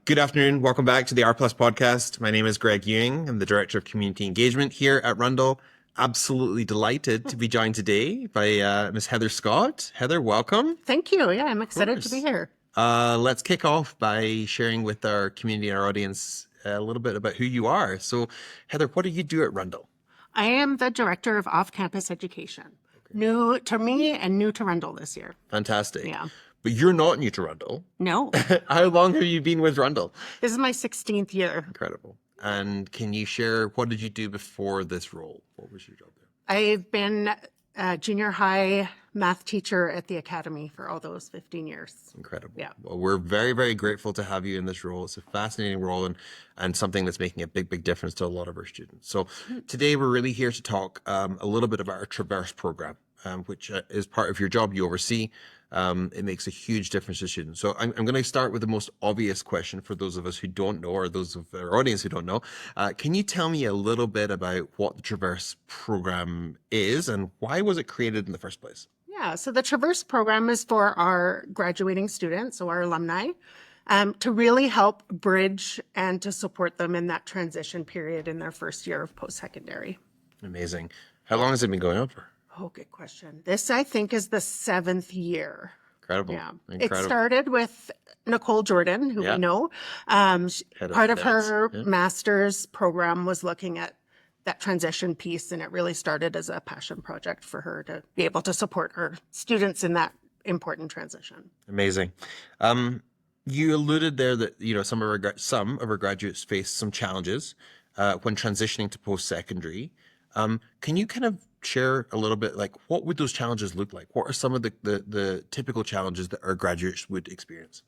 Good afternoon. Welcome back to the R Plus podcast. My name is Greig Ewing. I'm the Director of Community Engagement here at Rundle. Absolutely delighted to be joined today by Ms. Heather Scott. Heather, welcome. Thank you. Yeah, I'm excited to be here. Let's kick off by sharing with our community and our audience a little bit about who you are. So, Heather, what do you do at Rundle? I am the Director of Off-Campus Education. New to me and new to Rundle this year. Fantastic. Yeah. But you're not new to Rundle. No, How long have you been with Rundle? this is my 16th year. Incredible. And can you share, what did you do before this role? What was your job there? I've been a junior high math teacher at the academy for all those 15 years. Incredible. Yeah. Well, we're very, very grateful to have you in this role. It's a fascinating role and something that's making a big, big difference to a lot of our students. So today we're really here to talk a little bit about our Traverse program, which is part of your job you oversee. It makes a huge difference to students. So I'm going to start with the most obvious question for those of us who don't know, or those of our audience who don't know. Can you tell me a little bit about what the Traverse program is and why was it created in the first place? Yeah, so the Traverse program is for our graduating students, so our alumni, to really help bridge and to support them in that transition period in their first year of post-secondary. Amazing. How long has it been going on for? Oh, good question. This, I think, is the 7th year. Incredible. Yeah. Incredible. It started with Nicole Jordan, who Yeah. we know. Part of her master's program was looking at that transition piece, and it really started as a passion project for her to be able to support her students in that important transition. Amazing. You alluded there that some of our graduates face some challenges when transitioning to post-secondary. Can you kind of share a little bit, like, what would those challenges look like? What are some of the typical challenges that our graduates would experience?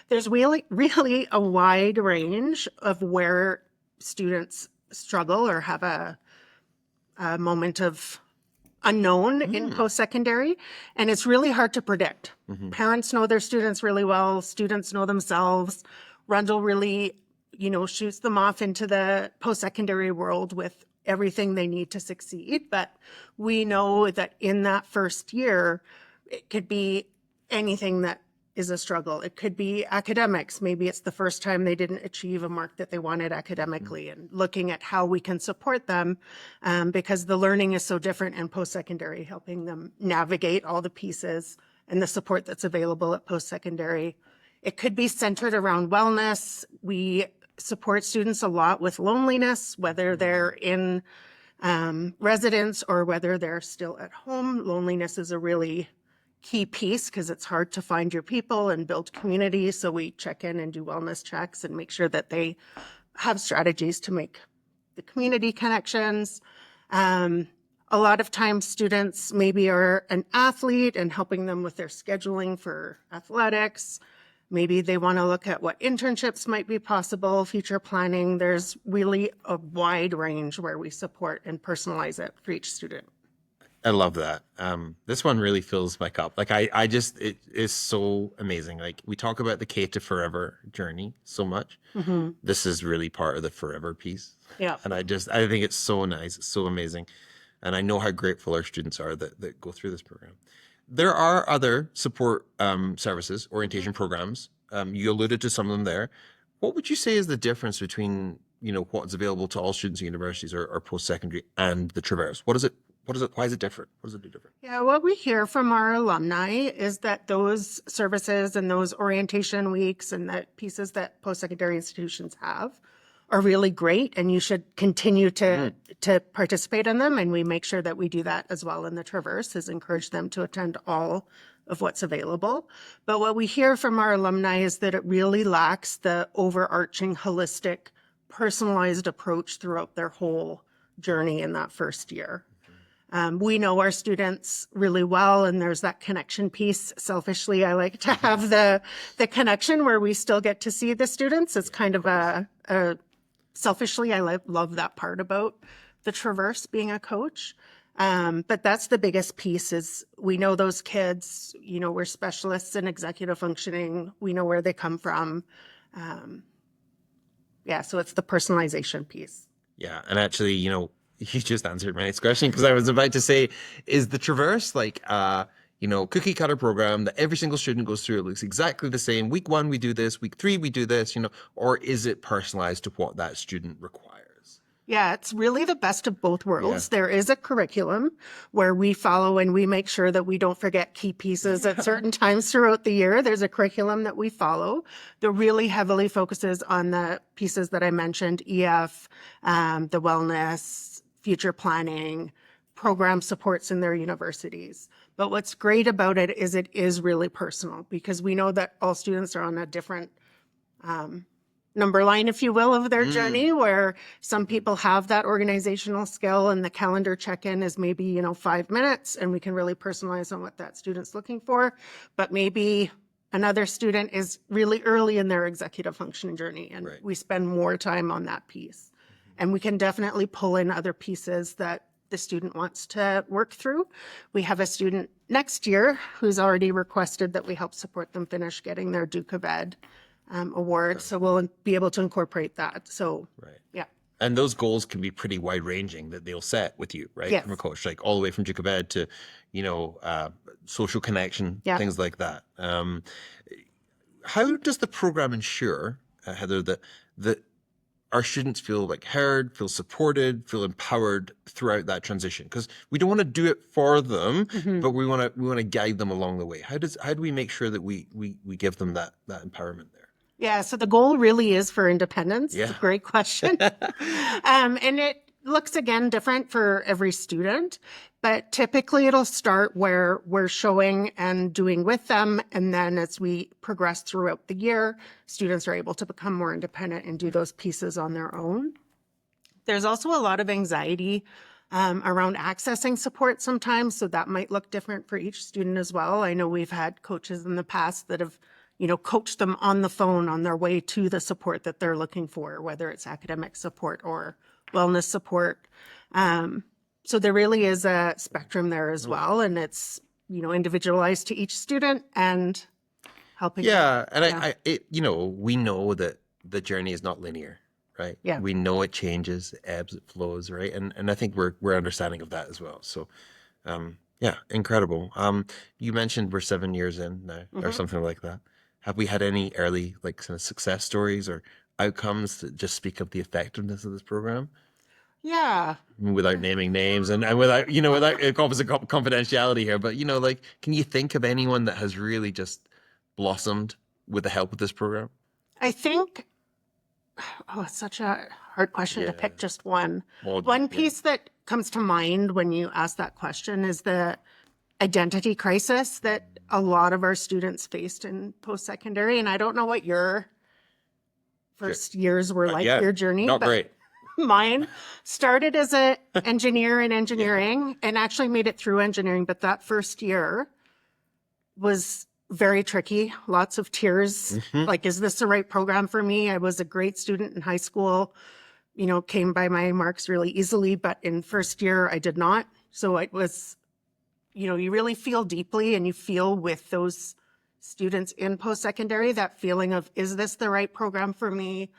There's really a wide range of where students struggle or have a moment of unknown in post-secondary, and it's really hard to predict. Parents know their students really well, students know themselves. Rundle really, shoots them off into the post-secondary world with everything they need to succeed. But we know that in that first year, it could be anything that is a struggle. It could be academics. Maybe it's the first time they didn't achieve a mark that they wanted academically, and looking at how we can support them because the learning is so different in post-secondary, helping them navigate all the pieces and the support that's available at post-secondary. It could be centered around wellness. We support students a lot with loneliness, whether they're in residence or whether they're still at home. Loneliness is a really key piece because it's hard to find your people and build community. So we check in and do wellness checks and make sure that they have strategies to make the community connections. A lot of times students maybe are an athlete and helping them with their scheduling for athletics. Maybe they want to look at what internships might be possible, future planning. There's really a wide range where we support and personalize it for each student. I love that. This one really fills my cup. Like it is so amazing. Like, we talk about the K to Forever journey so much. This is really part of the forever piece. Yeah. And I think it's so nice. It's so amazing. And I know how grateful our students are that go through this program. There are other support services, orientation programs. You alluded to some of them there. What would you say is the difference between, what's available to all students at universities or post-secondary and the Traverse? Why is it different? What does it do different? Yeah, what we hear from our alumni is that those services and those orientation weeks and the pieces that post-secondary institutions have are really great, and you should continue to participate in them. And we make sure that we do that as well in the Traverse, is encourage them to attend all of what's available. But what we hear from our alumni is that it really lacks the overarching, holistic, personalized approach throughout their whole journey in that first year. We know our students really well, and there's that connection piece. Selfishly, I like to have the connection where we still get to see the students. It's kind of selfishly, I love that part about the Traverse, being a coach. But that's the biggest piece, is we know those kids, we're specialists in executive functioning. We know where they come from. So it's the personalization piece. Yeah. And actually, you just answered my next question, because I was about to say, is the Traverse like, cookie cutter program that every single student goes through. It looks exactly the same. Week 1, we do this. Week 3, we do this, or is it personalized to what that student requires? Yeah, it's really the best of both worlds. Yeah. There is a curriculum where we follow and we make sure that we don't forget key pieces at certain times throughout the year. There's a curriculum that we follow that really heavily focuses on the pieces that I mentioned, EF, the wellness, future planning, program supports in their universities. But what's great about it is really personal, because we know that all students are on a different number line, if you will, of their journey, where some people have that organizational skill and the calendar check-in is maybe, 5 minutes and we can really personalize on what that student's looking for. But maybe another student is really early in their executive functioning journey and Right. we spend more time on that piece. And we can definitely pull in other pieces that the student wants to work through. We have a student next year who's already requested that we help support them finish getting their Duke of Ed award. So we'll be able to incorporate that. So, Right. yeah. And those goals can be pretty wide ranging that they'll set with you, right? Yes. From a coach, like all the way from Duke of Ed to, social connection, Yeah. things like that. How does the program ensure, Heather, that our students feel like heard, feel supported, feel empowered throughout that transition? Because we don't want to do it for them, but we want to guide them along the way. How do we make sure that we give them that empowerment there? Yeah, so the goal really is for independence. It's Yeah. a great question. And it looks, again, different for every student, but typically it'll start where we're showing and doing with them. And then as we progress throughout the year, students are able to become more independent and do those pieces on their own. There's also a lot of anxiety around accessing support sometimes, so that might look different for each student as well. I know we've had coaches in the past that have coach them on the phone on their way to the support that they're looking for, whether it's academic support or wellness support. So there really is a spectrum there as well. And it's, individualized to each student and helping. Yeah. And Yeah. we know that the journey is not linear, right? Yeah. We know it changes, it ebbs, it flows, right? And I think we're understanding of that as well. So, yeah, incredible. You mentioned we're 7 years in now or something like that. Have we had any early kind of success stories or outcomes that just speak of the effectiveness of this program? Yeah. I mean, without naming names and without, without obviously confidentiality here, but, can you think of anyone that has really just blossomed with the help of this program? I think, it's such a hard question to Yeah. pick just one. Well, One yeah. piece that comes to mind when you ask that question is the identity crisis that a lot of our students faced in post-secondary. And I don't know what your first years were like, Yeah, your journey, not but great. mine started as an engineer in engineering and actually made it through engineering. But that first year was very tricky, lots of tears. Like, is this the right program for me? I was a great student in high school, came by my marks really easily, but in first year I did not. So it was, you really feel deeply and you feel with those students in post-secondary, that feeling of, is this the right program for me?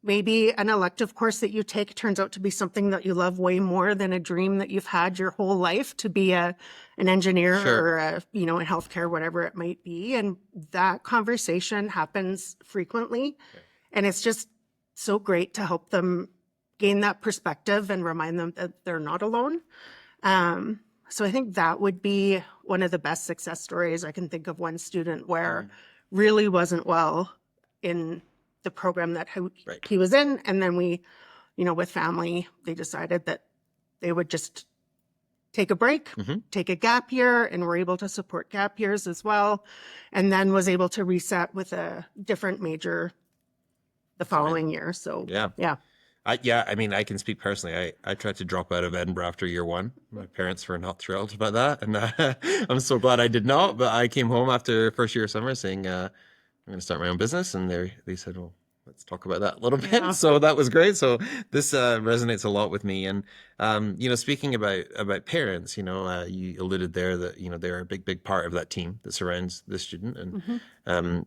Maybe an elective course that you take turns out to be something that you love way more than a dream that you've had your whole life to be an engineer. Sure. Or in healthcare, whatever it might be. And that conversation happens frequently. And it's just so great to help them gain that perspective and remind them that they're not alone. So I think that would be one of the best success stories. I can think of one student where really wasn't well in the program that he was in. And then we, with family, they decided that they would just take a break, take a gap year, and were able to support gap years as well. And then was able to reset with a different major the following year. So yeah. I mean, I can speak personally. I tried to drop out of Edinburgh after year 1. My parents were not thrilled about that. And I'm so glad I did not. But I came home after first year of summer saying, I'm going to start my own business. And they said, well, let's talk about that a little bit. Yeah. So that was great. So this resonates a lot with me. And, speaking about parents, you alluded there that, they're a big part of that team that surrounds the student. And,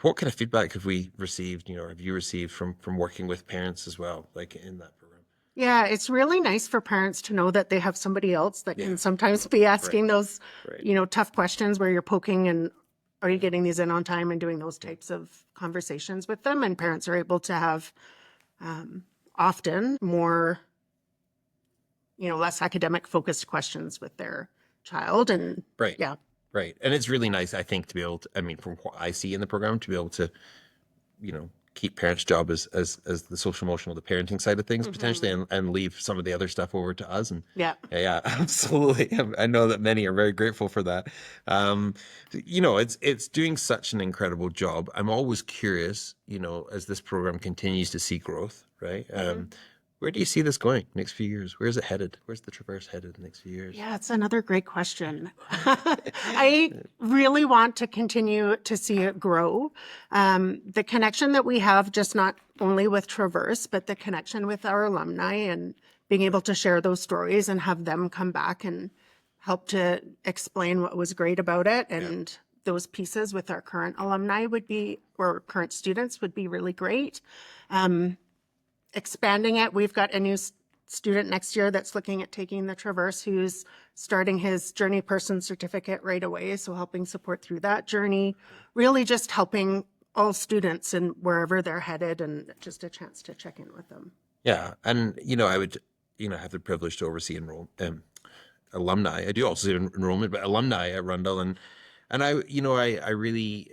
what kind of feedback have we received, or have you received from working with parents as well, like in that program? Yeah, it's really nice for parents to know that they have somebody else that Yeah. can sometimes be asking those, Right. tough questions where you're poking and are you getting these in on time and doing those types of conversations with them. And parents are able to have often more, less academic focused questions with their child. And Right. yeah, Right. And it's really nice, I think, to be able to, I mean, from what I see in the program, to be able to, keep parents' job as the social emotional, the parenting side of things potentially, and leave some of the other stuff over to us. And yeah. yeah, absolutely. I know that many are very grateful for that. Um, it's doing such an incredible job. I'm always curious, as this program continues to see growth, right? Where do you see this going next few years? Where is it headed? Where's the Traverse headed the next few years? Yeah, it's another great question. I really want to continue to see it grow. The connection that we have, just not only with Traverse, but the connection with our alumni and being able to share those stories and have them come back and help to explain what was great about it. And those pieces with our current alumni or current students would be really great. Expanding it. We've got a new student next year that's looking at taking the Traverse, who's starting his Journey Person certificate right away. So helping support through that journey, really just helping all students and wherever they're headed, and just a chance to check in with them. Yeah. And, I would, have the privilege to oversee alumni. I do also see enrollment, but alumni at Rundle. And I really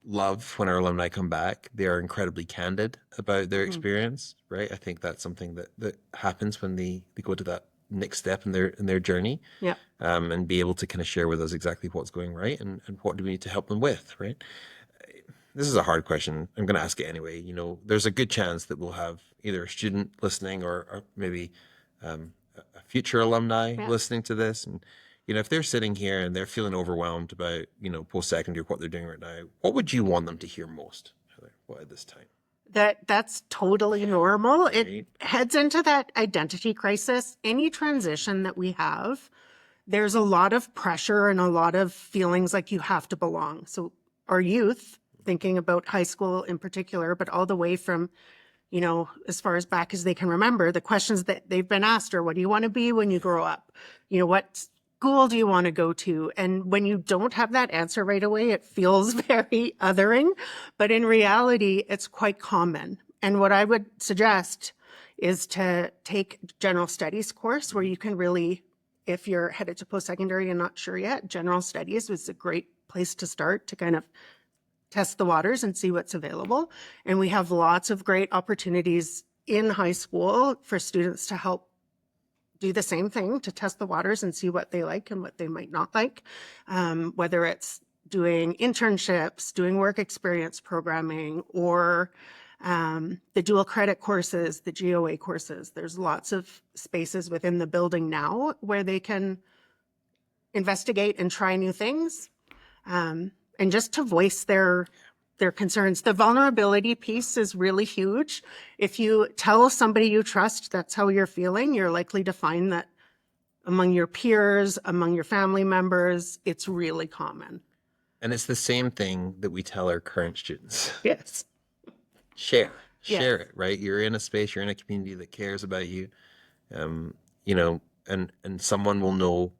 love when our alumni come back. They are incredibly candid about their experience, right? I think that's something that happens when they go to that next step in their journey. Yeah. And be able to kind of share with us exactly what's going right and what do we need to help them with, right? This is a hard question. I'm going to ask it anyway. There's a good chance that we'll have either a student listening or maybe a future alumni listening to this. And, if they're sitting here and they're feeling overwhelmed about, post-secondary, what they're doing right now, what would you want them to hear most, Heather, at this time? That's totally normal. Right. It heads into that identity crisis. Any transition that we have, there's a lot of pressure and a lot of feelings like you have to belong. So our youth, thinking about high school in particular, but all the way from, as far as back as they can remember, the questions that they've been asked are, what do you want to be when you grow up? What school do you want to go to? And when you don't have that answer right away, it feels very othering, but in reality, it's quite common. And what I would suggest is to take general studies course where you can really, if you're headed to post-secondary and not sure yet, general studies was a great place to start to kind of test the waters and see what's available. And we have lots of great opportunities in high school for students to help do the same thing, to test the waters and see what they like and what they might not like. Whether it's doing internships, doing work experience programming, or the dual credit courses, the GOA courses. There's lots of spaces within the building now where they can investigate and try new things, and just to voice their concerns. The vulnerability piece is really huge. If you tell somebody you trust that's how you're feeling, you're likely to find that among your peers, among your family members, it's really common. And it's the same thing that we tell our current students. Yes. Share Yes. it, right? You're in a space, you're in a community that cares about you. And someone will know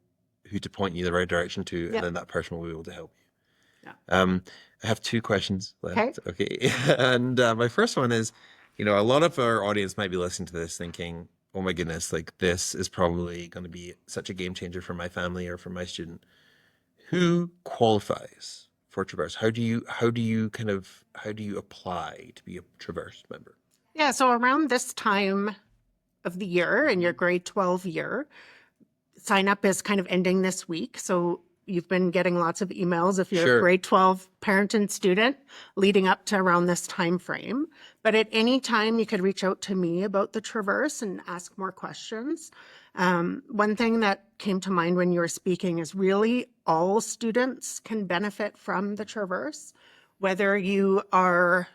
who to point you the right direction to, and then that person will be able to help you. Yeah. I have two questions left. Okay. And my first one is, a lot of our audience might be listening to this thinking, oh my goodness, like this is probably going to be such a game changer for my family or for my student. Who qualifies for Traverse? How do you apply to be a Traverse member? Yeah. So around this time of the year in your grade 12 year, sign up is kind of ending this week. So you've been getting lots of emails if you're a grade 12 parent and student leading up to around this time frame. But at any time, you could reach out to me about the Traverse and ask more questions. One thing that came to mind when you were speaking is really all students can benefit from the Traverse, whether you are,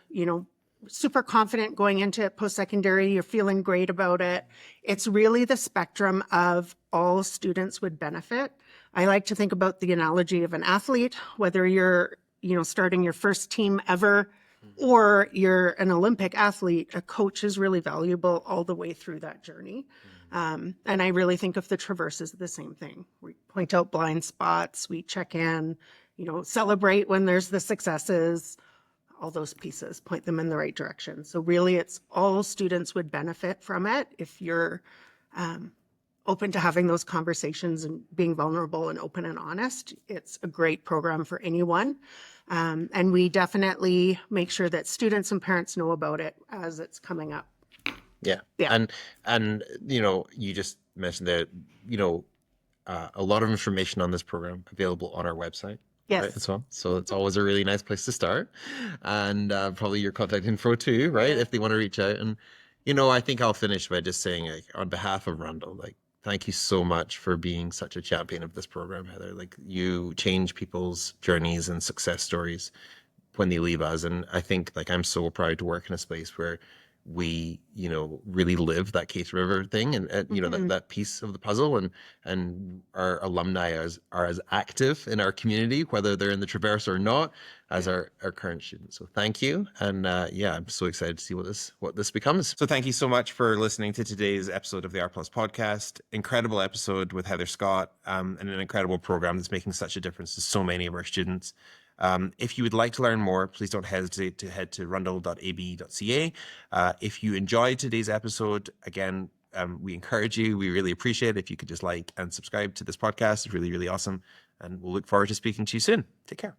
super confident going into post-secondary, you're feeling great about it. It's really the spectrum of all students would benefit. I like to think about the analogy of an athlete, whether you're, starting your first team ever or you're an Olympic athlete, a coach is really valuable all the way through that journey. And I really think of the Traverse as the same thing. We point out blind spots, we check in, celebrate when there's the successes, all those pieces, point them in the right direction. So really, it's all students would benefit from it if you're open to having those conversations and being vulnerable and open and honest. It's a great program for anyone. And we definitely make sure that students and parents know about it as it's coming up. Yeah. Yeah. And you just mentioned that, a lot of information on this program available on our website. Yes. Right, as well. So it's always a really nice place to start. And probably your contact info too, right? Yeah. If they want to reach out. And, I think I'll finish by just saying, like, on behalf of Rundle, like, thank you so much for being such a champion of this program, Heather. Like, you change people's journeys and success stories when they leave us. And I think, like, I'm so proud to work in a space where we, really live that Case River thing, and that piece of the puzzle, and our alumni are as active in our community, whether they're in the Traverse or not, as our current students. So thank you. And I'm so excited to see what this becomes. So thank you so much for listening to today's episode of the R Plus podcast. Incredible episode with Heather Scott, and an incredible program that's making such a difference to so many of our students. If you would like to learn more, please don't hesitate to head to rundle.ab.ca. If you enjoyed today's episode, again, we encourage you. We really appreciate it if you could just like and subscribe to this podcast. It's really, really awesome. And we'll look forward to speaking to you soon. Take care.